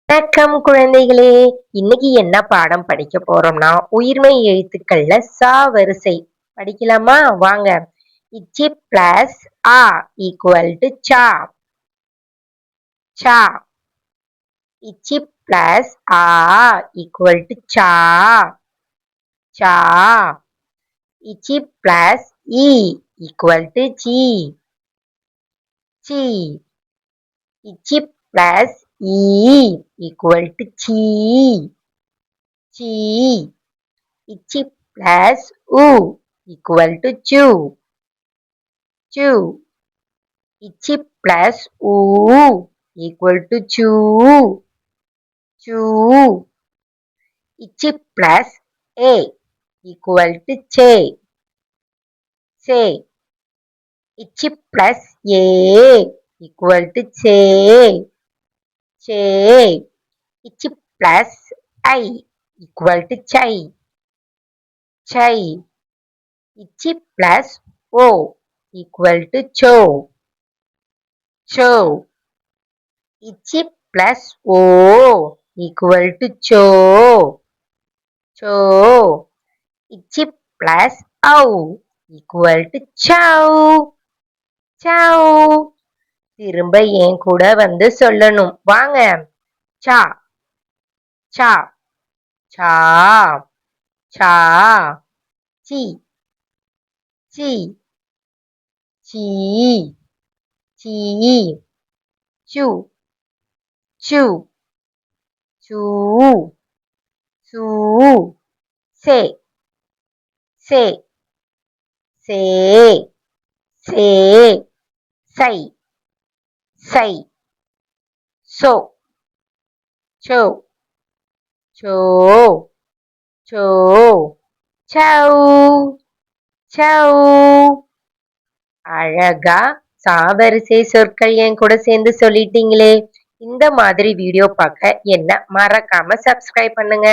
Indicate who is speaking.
Speaker 1: வணக்கம் குழந்தைகளே. இன்னைக்கு என்ன பாடம் படிக்க போறோம்னா உயிர்மை எழுத்துக்கள்ல சா வரிசை படிக்கலாமா? வாங்க. இச்சி பிளஸ் ஆ ஈக்குவல் டு சா. சா. இச்சி பிளஸ் ஆ ஈக்குவல் டு சா. சா. இச்சி பிளஸ் இ ஈக்குவல் டு சி. சி. இச்சி பிளஸ் இ ஈக்குவல் டு சி. சி. இச்சி plus u equal to chu. Chu. Ichi plus u equal to chu. Chu. Ichi plus a equal to che. Che. Ichi plus a equal to che. Che. Ichi plus I equal to chai. Chai. Ichi plus o equal to cho. Cho. Ichi plus o equal to cho. Cho. Ichi plus au equal to chow. Chow. திரும்ப என் கூட வந்து சொல்லணும். வாங்க. சா. சா. சா. சா. C. C. C. C. சு. சு. சு. சு. சே. சே. சே. சே. சை. சை. சோ. சோ. சோ. சோ. சௌ. சௌ. அழகா சாவரிசை சொற்கள் என் கூட சேர்ந்து சொல்லிட்டீங்களே. இந்த மாதிரி வீடியோ பார்க்க என்ன மறக்காம சப்ஸ்கிரைப் பண்ணுங்க.